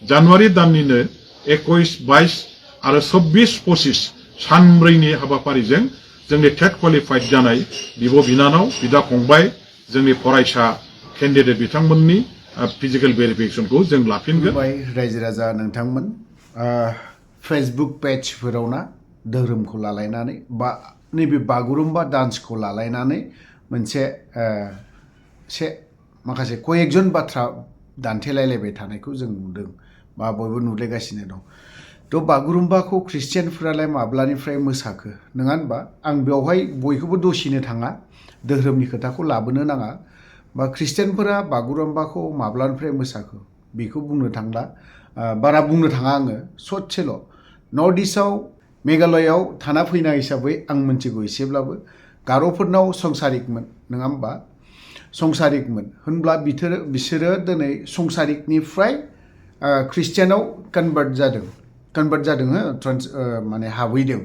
जानुवारि दाननिनो 21, 22 आरो 24, 25 सानब्रैनि हाबाफारिजों जोंनि टेट क्वालिफाइड जानाय बिब' बिनानाव बिदा फंबाय जोंनि फरायसा केन्डिडेट बिथांमोननि फिजिकेल भेरिफिकेसनखौ जों लाफिनगोन। रायजो राजा नोंथांमोन फेसबुक पेजफोराव ना धोरोमखौ लालायनानै बा नैबे बागुरुम्बा डान्सखौ लालायनानै मोनसे माखासे कयेकजन बाथ्रा दान्थेलायलायबाय थानायखौ जों नुदों बा बयबो नुलायगासिनो दं। थ' बागुरुम्बाखौ ख्रिस्टियानफोरालाय माब्लानिफ्राय मोसाखो नङा होनबा? आं बेवहाय बयखौबो दसिनो थाङा, धोरोमनि खोथाखौ लाबोनो नाङा, बा ख्रिस्टियानफोरा बागुरुम्बाखौ माब्लानिफ्राय मोसाखो बेखौ बुंनो थांला, बारा बुंनो थाङा आङो, ससेल'। नर्थ इस्टआव मेघालयआव थाना फैनाय हिसाबै आं मिन्थिगौ एसेब्लाबो गार'फोरनाव संसारिकमोन नङा होमबा? संसारिकमोन होनब्ला बिसोरो दिनै संसारिकनिफ्राय ख्रिस्टियानाव कन्भार्ट जादों माने हाबहैदों।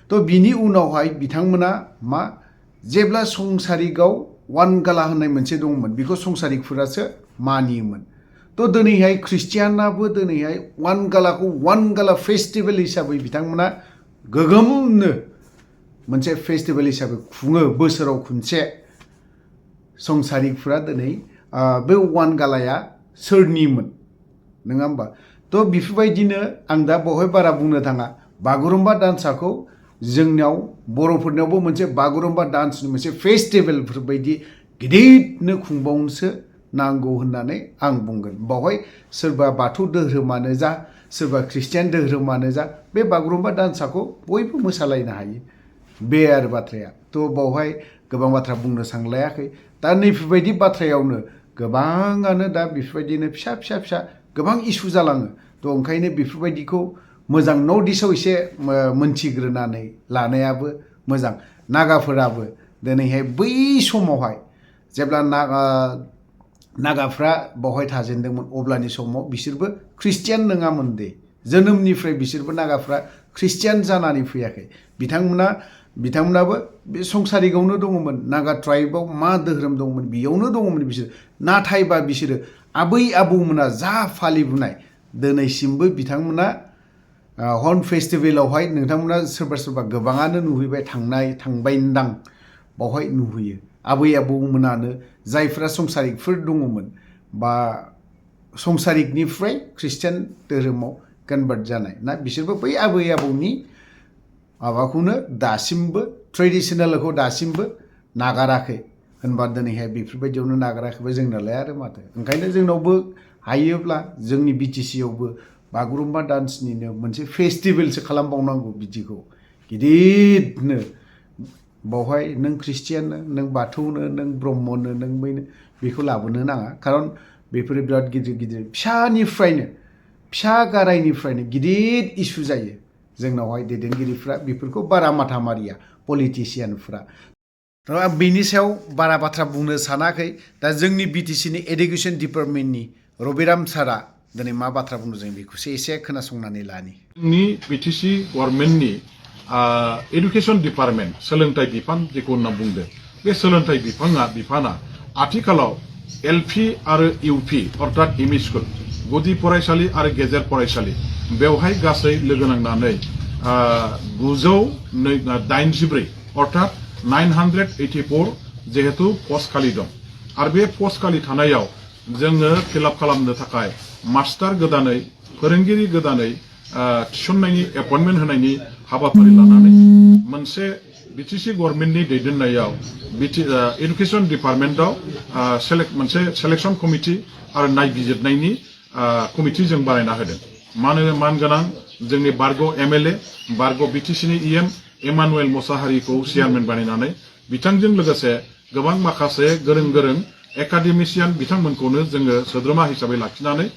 थ' बिनि उनावहाय बिथांमोना मा जेब्ला संसारिकआव वान गाला होननाय मोनसे दंमोन बेखौ संसारिकफोरासो मानियोमोन। थ' दिनैहाय ख्रिस्टियानाबो दिनैहाय वान गाला फेस्टिभेल हिसाबै बिथांमोना गोगोमनो मोनसे फेस्टिभेल हिसाबै खुङो बोसोराव खनसे। संसारिकफ्रा दिनै बे वान गालाया सोरनिमोन नङा होमबा? थ' बेफोरबायदिनो आं दा बेवहाय बारा बुंनो थाङा। बागुरुम्बा डान्सखौ जोंनियाव बर'फोरनियावबो मोनसे बागुरुम्बा डान्सनि मोनसे फेस्टिभेलफोरबायदि गिदिरनो खुंबावनोसो नांगौ होननानै आं बुंगोन। बावहाय सोरबा बाथौ धोरोमानो जा सोरबा ख्रिस्टियान धोरोमानो जा बे बागुरुम्बा डान्सखौ बयबो मोसालायनो हायो, बे आरो बाथ्राया। थ' बावहाय गोबां बाथ्रा बुंनो सानलायाखै। दा नैफोरबायदि बाथ्रायावनो गोबाङानो दा बेफोरबायदिनो फिसा गोबां इसु जालाङो। थ' ओंखायनो बेफोरबायदिखौ मोजां नर्थ इस्टआव एसे मोनथिग्रोनानै लानायाबो मोजां। नागाफोराबो दिनैहाय बै समावहाय जेब्ला नागाफ्रा बावहाय थाजेनदोंमोन अब्लानि समाव बिसोरबो ख्रिस्टियान नङामोन दे। जोनोमनिफ्राय बिसोरबो नागाफ्रा ख्रिस्टियान जानानै फैयाखै। बिथांमोनाबो बे संसारिकआवनो दङमोन। नागा ट्राइबआव मा धोरोम दंमोन बेयावनो दङमोन बिसोर। नाथायबा बिसोरो आबै आबौमोना जा फालिबोनाय दिनैसिमबो बिथांमोना हर्न फेस्टिभेलावहाय नोंथांमोना सोरबा गोबाङानो नुहैबाय थांबायदां बावहाय नुहैयो। आबै आबौमोनानो जायफ्रा संसारिकफोर दङमोन बा संसारिकनिफ्राय ख्रिस्टियान धोरोमाव कन्भार्ट जानाय ना बिसोरबो बै आबै आबौनि माबाखौनो दासिमबो ट्रेडिसनेलखौ दासिमबो नागाराखै होनबा दिनैहाय बेफोरबायदियावनो नागाराखैबा जोंनालाय आरो माथो। ओंखायनो जोंनावबो हायोब्ला जोंनि BTC आवबो बागुरुम्बा डान्सनिनो मोनसे फेस्टिभेलसो खालामबावनांगौ बिदिखौ गिदिरनो। बावहाय नों ख्रिस्टियाननो नों बाथौनो नों ब्रह्मनो नों बैनो बेखौ लाबोनो नाङा। खारन बेफोरो बिराद गिदिर फिसा गारायनिफ्रायनो गिदिर इसु जायो जोंनावहाय दैदेनगिरिफ्रा बेफोरखौ बारा माथा मारिया पलिटिसियानफ्रा। थ' बेनि सायाव बारा बाथ्रा बुंनो सानाखै। दा जोंनि BTCनि एडुकेसन डिपार्टमेन्टनि रबिराम सारा दिनै मा बाथ्रा बुंदों जों बेखौसो एसे खोनासंनानै लानि। जोंनि BTC गभर्नमेन्टनि एडुकेसन डिपार्टमेन्ट सोलोंथाइ बिफान जेखौ होनना बुंदों बे सोलोंथाइ बिफाना आथिखालाव LP आरो UP अर्थात एमइ स्कुल गुदि फरायसालि आरो गेजेर फरायसालि बेवहाय गासै लोगो नांनानै 984 अर्थात 984 जिहेतु पस्ट खालि दं। आरो बे पस्ट खालि थानायाव जोङो फिलआप खालामनो थाखाय मास्टार गोदानै फोरोंगिरि गोदानै थिसननायनि एपइन्टमेन्ट होनायनि हाबाफारि लानानै मोनसे BTC गभर्नमेन्टनि दैदेननायाव एडुकेसन डिपार्टमेन्टआव मोनसे सेलेक्सन कमिटि आरो नायबिजिरनायनि कमिटि जों बानायना होदों। मानगोनां जोंनि बारग' MLA बारग' BTCनि EM इमानुएल मोसाहारिखौ चेयारमेन बानायनानै बिथांजों लोगोसे गोबां माखासे गोरों एकाडेमिशियान बिथांमोनखौनो जोङो सोद्रोमा हिसाबै लाखिनानै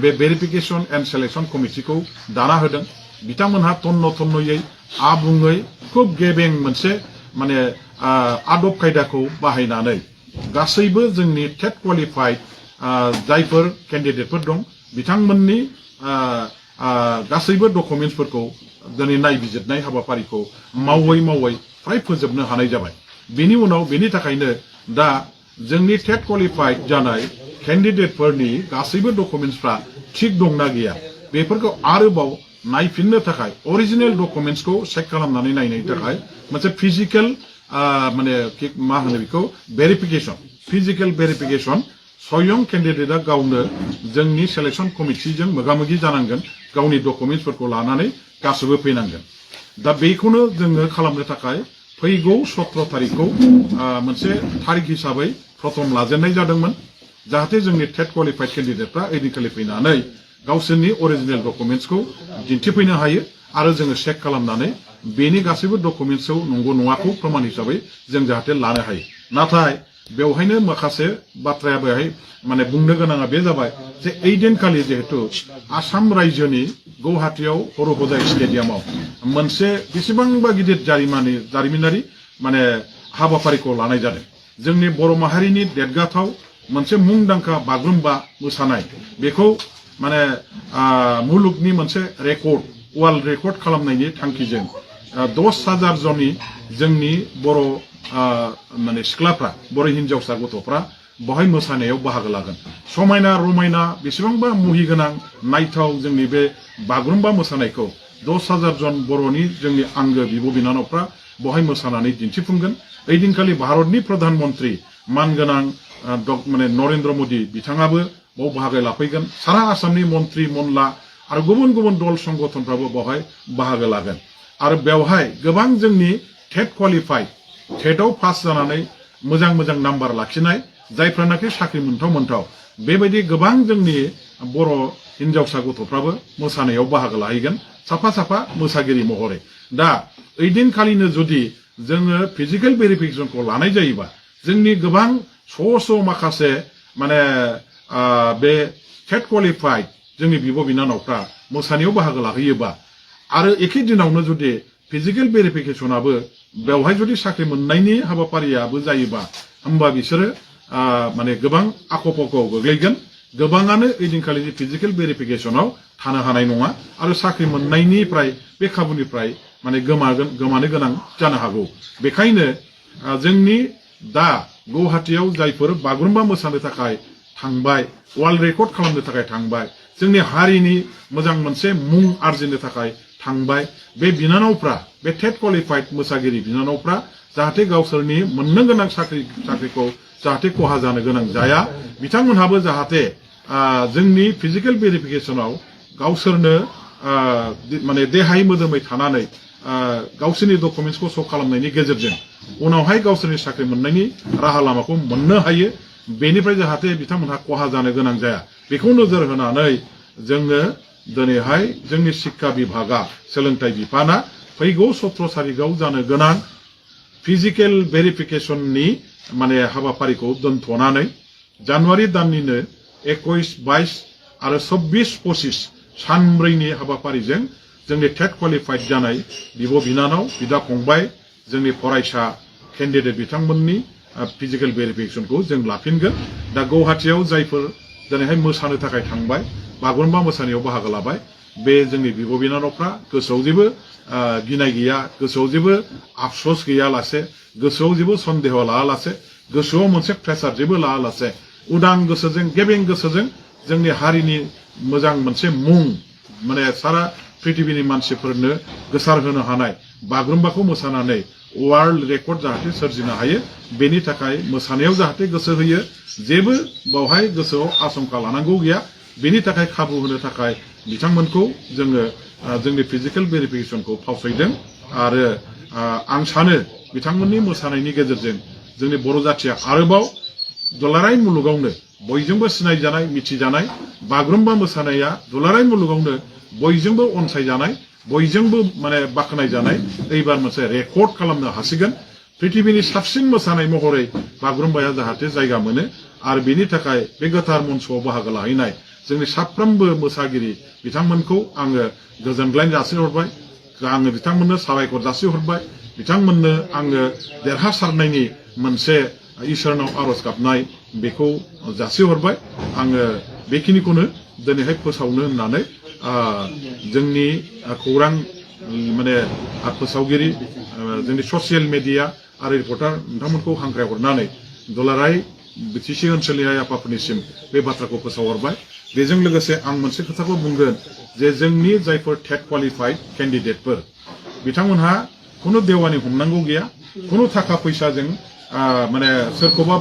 बे भेरिफिकेसन एन्ड सेलेक्सन कमिटिखौ दाना होदों। बिथांमोनहा तन्न'यै आबुङै खुब गेबें मोनसे माने आदब खायदाखौ बाहायनानै गासैबो जोंनि टेट क्वालिफाइड जायफोर केन्डिडेटफोर दं बिथांमोननि गासैबो डकुमेन्ट्सफोरखौ दिनै नायबिजिरनाय हाबाफारिखौ मावै फ्राय फोजोबनो हानाय जाबाय। बेनि थाखायनो दा जोंनि टेट क्वालिफाइड जानाय केन्डिडेटफोरनि गासैबो डकुमेन्ट्सफ्रा थिग दंना गैया बेफोरखौ आरोबाव नायफिननो थाखाय अरिजिनेल डकुमेन्ट्सखौ चेक खालामनानै नायनायनि थाखाय मोनसे फिजिकेल माने मा होनो बेखौ भेरिफिकेसन फिजिकेल भेरिफिकेसन स्वयं केन्डिडेटआ गावनो जोंनि सिलेक्शन कमिटिजों मोगा-मोगि जानांगोन गावनि डकुमेन्ट्सफोरखौ लानानै गासैबो फैनांगोन दा बेखौनो जोङो खालामनो थाखाय फैगौ 17 तारिखखौ मोनसे तारिख हिसाबै प्रथम लाजेननाय जादोंमोन जाहाथे जोंनि टेट क्वालिफाइड केन्डिडेटफ्रा ओइदिनखालि फैनानै गावसोरनि अरिजिनेल डकुमेन्ट्सखौ दिन्थिफैनो हायो आरो जोङो चेक खालामनानै बेनि गासैबो डकुमेन्ट्सखौ नंगौ नङाखौ प्रमाण हिसाबै जों जाहाथे लानो हायो नाथाय बेवहायनो माखासे बाथ्राया बेवहाय माने बुंनो गोनाङा बे जाबाय जे ओइदिनखालि जिहेतु आसाम रायजोनि गुवाहाटीयाव हर'हजाय स्टेडियामाव मोनसे बेसेबांबा गिदिर जारिमिनारि माने हाबाफारिखौ लानाय जादों जोंनि बर' माहारिनि देरगाथाव मोनसे मुंदांखा बागुरुम्बा मोसानाय बेखौ माने मुलुगनि मोनसे रेकर्ड वर्ल्ड रेकर्ड खालामनायनि थांखिजों 10,000 जननि जोंनि बर' माने सिख्लाफ्रा बर' हिन्जावसा गथ'फ्रा बहाय मोसानायाव बाहागो लागोन समायना रमायना बेसेबांबा मुहिगोनां नायथाव जोंनि बे बागुरुम्बा मोसानायखौ 10,000 जन बर'नि जोंनि आंगो बिब' बिनानावफ्रा बहाय मोसानानै दिन्थिफुंगोन ओइदिनखालि भारतनि प्रधान मन्त्रि मानगोनां माने नरेन्द्र मोदी बिथाङाबो बाव बाहागो लाफैगोन सारा आसामनि मन्त्रि मनला आरो गुबुन गुबुन दल संगठनफ्राबो बहाय बाहागो लागोन आरो बेवहाय गोबां जोंनि टेट क्वालिफाइड टेटआव पास जानानै मोजां मोजां नाम्बार लाखिनाय जायफ्रानाखि साख्रि मोनथाव बेबायदि गोबां जोंनि बर' हिन्जावसा गथ'फ्राबो मोसानायाव बाहागो लाहैगोन साफा साफा मोसागिरि महरै दा ओइदिनखालिनो जुदि जोङो फिजिकेल भेरिफिकेसनखौ लानाय जायोबा जोंनि गोबां स' माखासे माने बे टेट क्वालिफाइड जोंनि बिब' बिनानावफ्रा मोसानायाव बाहागो लाहैयोबा आरो एखे दिनावनो जुदि फिजिकेल भेरिफिकेसनाबो बेवहाय जुदि साख्रि मोननायनि हाबाफारियाबो जायोबा होमबा बिसोरो माने गोबां आख'-फाख'आव गोग्लैगोन गोबाङानो ओइदिनखालि फिजिकेल भेरिफिकेसनाव थानो हानाय नङा आरो साख्रि मोननायनिफ्राय बे खाबुनिफ्राय माने गोमानो गोनां जानो हागौ बेखायनो जोंनि दा गुवाहाटीयाव जायफोर बागुरुम्बा मोसानो थाखाय थांबाय वर्ल्ड रेकर्ड खालामनो थाखाय थांबाय जोंनि हारिनि मोजां मोनसे मुं आरजिनो थाखाय थांबाय बे बिनानावफ्रा बे टेट क्वालिफाइड मोसागिरि बिनानावफ्रा जाहाथे गावसोरनि मोननो गोनां साख्रिखौ जाहाथे खहा जानो गोनां जाया बिथांमोनहाबो जाहाथे जोंनि फिजिकेल भेरिफिकेसनाव गावसोरनो माने देहाय मोदोमै थानानै गावसोरनि डकुमेन्ट्सखौ श' खालामनायनि गेजेरजों उनावहाय गावसोरनि साख्रि मोननायनि राहा लामाखौ मोननो हायो बेनिफ्राय जाहाथे बिथांमोनहा खहा जानो गोनां जाया बेखौ नोजोर होनानै जोङो दिनैहाय जोंनि शिक्षा बिभागा सोलोंथाइ बिफाना फैगौ 17 तारिखआव जानो गोनां फिजिकेल भेरिफिकेसननि माने हाबाफारिखौ दोनथ'नानै जानुवारि दाननिनो 21, 22 आरो 24, 25 सानब्रैनि हाबाफारिजों जोंनि टेट क्वालिफाइड जानाय बिब' बिनानाव बिदा फंबाय जोंनि फरायसा केन्डिडेट बिथांमोननि फिजिकेल भेरिफिकेसनखौ जों लाफिनगोन दा गुवाहाटीयाव जायफोर दिनैहाय मोसानो थाखाय थांबाय बागुरुम्बा मोसानायाव बाहागो लाबाय बे जोंनि बिब' बिनानावफ्रा गोसोआव जेबो गिनाय गैया गोसोआव जेबो आफसोस गैयालासे गोसोआव जेबो सन्देह लायालासे गोसोआव मोनसे प्रेसार जेबो लायालासे उदां गोसोजों गेबें गोसोजों जोंनि हारिनि मोजां मोनसे मुं माने सारा पृथिबीनि मानसिफोरनो गोसार होनो हानाय बागुरुम्बाखौ मोसानानै वर्ल्ड रेकर्ड जाहाथे सोरजिनो हायो बेनि थाखाय मोसानायाव जाहाथे गोसो होयो जेबो बावहाय गोसोआव आशंका लानांगौ गैया बेनि थाखाय खाबु होनो थाखाय बिथांमोनखौ जोङो जोंनि फिजिकेल भेरिफिकेसनखौ फावसायदों आरो आं सानो बिथांमोननि मोसानायनि गेजेरजों जोंनि बर' जाथिया आरोबाव दुलाराय मुलुगावनो बयजोंबो सिनायजानाय मिथिजानाय बागुरुम्बा मोसानाया दुलाराय मुलुगावनो बयजोंबो अनसायजानाय बयजोंबो माने बाख्नायजानाय एबार मोनसे रेकर्ड खालामनो हासिगोन पृथिबीनि साबसिन मोसानाय महरै बागुरुम्बाया जाहाथे जायगा मोनो आरो बेनि थाखाय बे गोथार मन्चआव बाहागो लाहैनाय जोंनि साफ्रोमबो मोसागिरि बिथांमोनखौ आङो गोजोनग्लाय जासिहरबाय आङो बिथांमोननो साबायखर जासिहरबाय बिथांमोननो आङो देरहासारनायनि मोनसे इसोरनाव आरज गाबनाय बेखौ जासिहरबाय आङो बेखिनिखौनो दिनैहाय फोसावनो होननानै जोंनि खौरां माने फोसावगिरि जोंनि ससियेल मिडिया आरो रिपर्टार नोंथांमोनखौ हांख्रायहरनानै दुलाराय बिटिसि ओनसोलनि आइ आफाफोरनिसिम बे बाथ्राखौ फोसावहरबाय बेजों लोगोसे आं मोनसे खोथाखौ बुंगोन जे जोंनि जायफोर टेट क्वालिफाइड केन्डिडेटफोर बिथांमोनहा खुनु देवानि हमनांगौ गैया खुनु थाखा फैसाजों माने सोरखौबा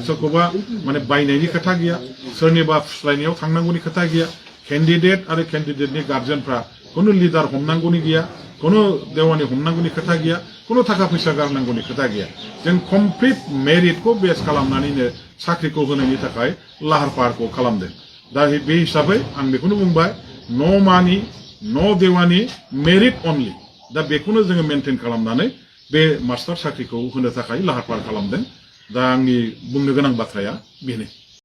सोरखौबा माने बायनायनि खोथा गैया सोरनिबा फुस्लायनायाव थांनांगौनि खोथा गैया केन्डिडेट आरो केन्डिडेटनि गार्जेनफ्रा खुनु लिडार हमनांगौनि गैया खुनु देवानि हमनांगौनि खोथा गैया खुनु थाखा फैसा गारनांगौनि खोथा गैया जों कमप्लिट मेरिटखौ बेस खालामनानैनो साख्रिखौ होनायनि थाखाय लाहार फाहारखौ खालामदों दा बे हिसाबै आं बेखौनो बुंबाय नो मानि नो देवानि मेरिट अनलि दा बेखौनो जोङो मेनटेन खालामनानै बे मास्टार साख्रिखौ होनो थाखाय लाहार फाहार खालामदों दा आंनि बुंनो गोनां बाथ्राया बेनो